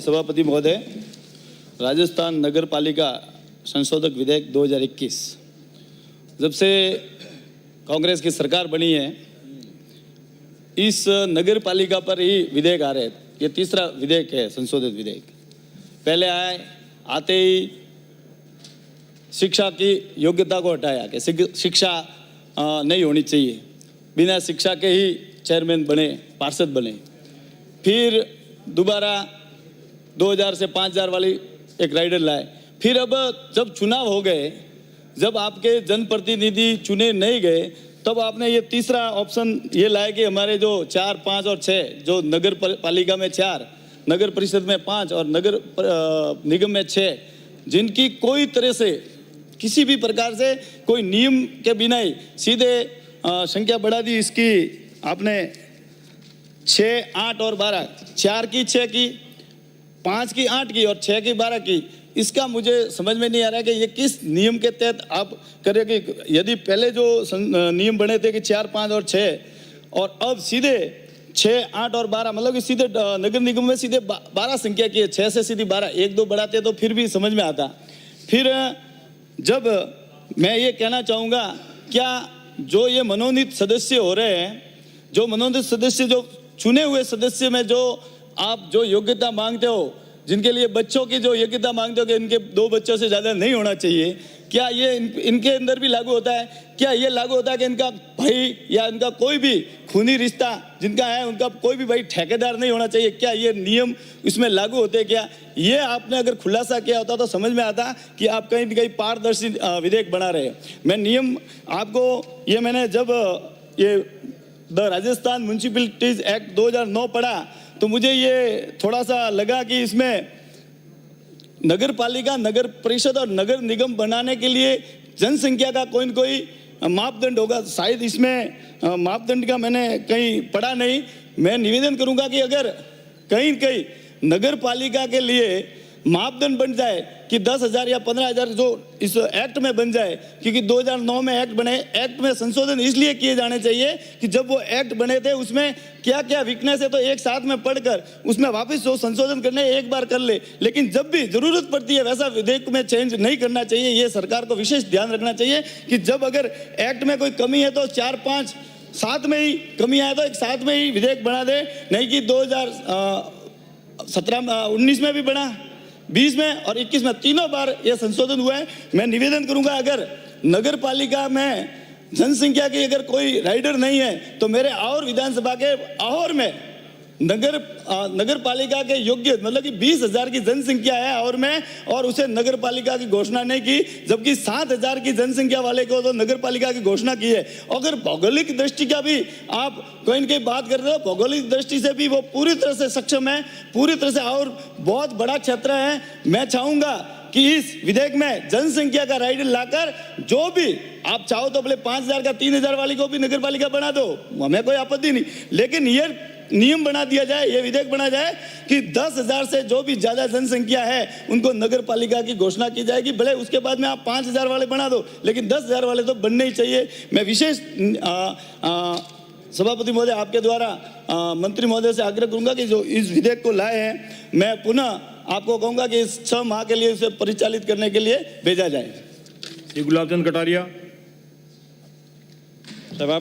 सभापति महोदय, राजस्थान नगर पालिका संशोधक विधेयक 2021 जब से कांग्रेस की सरकार बनी है, इस नगर पालिका पर ही विधेयक आ रहे हैं। ये तीसरा विधेयक है, संशोधित विधेयक। पहले आते ही शिक्षा की योग्यता को हटाया कि शिक्षा नहीं होनी चाहिए, बिना शिक्षा के ही चेयरमैन बने, पार्षद बने। फिर दोबारा 2000 से 5000 वाली एक राइडर लाए। फिर अब जब चुनाव हो गए, जब आपके जनप्रतिनिधि चुने नहीं गए, तब आपने ये तीसरा ऑप्शन ये लाया कि हमारे जो 4, 5 और 6, जो नगर पालिका में 4, नगर परिषद में 5 और नगर निगम में 6, जिनकी कोई तरह से किसी भी प्रकार से कोई नियम के बिना ही सीधे संख्या बढ़ा दी। इसकी आपने 6, 8 और 12, 4 की 6 की, 5 की 8 की और 6 की 12 की। इसका मुझे समझ में नहीं आ रहा कि ये किस नियम के तहत आप करेंगे। यदि पहले जो नियम बने थे कि 4, 5 और 6 और अब सीधे 6, 8 और 12, मतलब कि सीधे नगर निगम में सीधे 12 संख्या की है, 6 से सीधी 12, 1-2 बढ़ाते तो फिर भी समझ में आता। फिर जब मैं ये कहना चाहूँगा, क्या जो ये मनोनीत सदस्य हो रहे हैं, जो मनोनीत सदस्य, जो चुने हुए सदस्य में जो आप जो योग्यता मांगते हो, जिनके लिए बच्चों की जो योग्यता मांगते हो कि इनके 2 बच्चों से ज़्यादा नहीं होना चाहिए, क्या ये इनके अंदर भी लागू होता है? क्या ये लागू होता है कि इनका भाई या इनका कोई भी खूनी रिश्ता जिनका है, उनका कोई भी भाई ठेकेदार नहीं होना चाहिए? क्या ये नियम इसमें लागू होते हैं? क्या ये आपने अगर खुलासा किया होता तो समझ में आता कि आप कहीं न कहीं पारदर्शी विधेयक बना रहे हैं। मैं नियम आपको ये मैंने जब ये द राजस्थान म्यूनसिपलिटीज एक्ट 2009 पढ़ा तो मुझे ये थोड़ा सा लगा कि इसमें नगर पालिका, नगर परिषद और नगर निगम बनाने के लिए जनसंख्या का कोई न कोई मापदंड होगा। शायद इसमें मापदंड का मैंने कहीं पढ़ा नहीं। मैं निवेदन करूंगा कि अगर कहीं कहीं नगर पालिका के लिए मापदंड बन जाए कि 10,000 या 15,000 जो इस एक्ट में बन जाए, क्योंकि 2009 में एक्ट बने। एक्ट में संशोधन इसलिए किए जाने चाहिए कि जब वो एक्ट बने थे उसमें क्या क्या वीकनेस है तो एक साथ में पढ़कर उसमें वापस जो संशोधन करने एक बार कर ले, लेकिन जब भी जरूरत पड़ती है वैसा विधेयक में चेंज नहीं करना चाहिए। ये सरकार को विशेष ध्यान रखना चाहिए कि जब अगर एक्ट में कोई कमी है तो 4, 5 साथ में ही कमी आए तो एक साथ में ही विधेयक बना दे, नहीं कि 2019 में भी बना, 20 में और 21 में, तीनों बार यह संशोधन हुआ है। मैं निवेदन करूंगा अगर नगर पालिका में जनसंख्या की अगर कोई राइडर नहीं है तो मेरे और विधानसभा के और में नगर पालिका के योग्य, मतलब कि 20,000 की जनसंख्या है और में, और उसे नगर पालिका की घोषणा नहीं की, जबकि 7,000 की जनसंख्या वाले को तो नगर पालिका की घोषणा की है। अगर भौगोलिक दृष्टि का भी आप कोई न कोई बात करते हो, भौगोलिक दृष्टि से भी वो पूरी तरह से सक्षम है, पूरी तरह से, और बहुत बड़ा क्षेत्र है। मैं चाहूंगा कि इस विधेयक में जनसंख्या का राइडर लाकर जो भी आप चाहो तो बोले 5,000 का 3,000 वाली को भी नगर पालिका बना दो, हमें कोई आपत्ति नहीं, लेकिन ये नियम बना दिया जाए, ये विधेयक बना जाए कि 10,000 से जो भी ज्यादा जनसंख्या है उनको नगर पालिका की घोषणा की जाएगी। भले उसके बाद में आप 5,000 वाले बना दो, लेकिन 10,000 वाले तो बनने ही चाहिए। मैं विशेष सभापति महोदय आपके द्वारा मंत्री महोदय से आग्रह करूंगा कि जो इस विधेयक को लाए हैं, मैं पुनः आपको कहूंगा कि इस 6 माह के लिए उसे परिचालित करने के लिए भेजा जाए। गुलाबचंद कटारिया।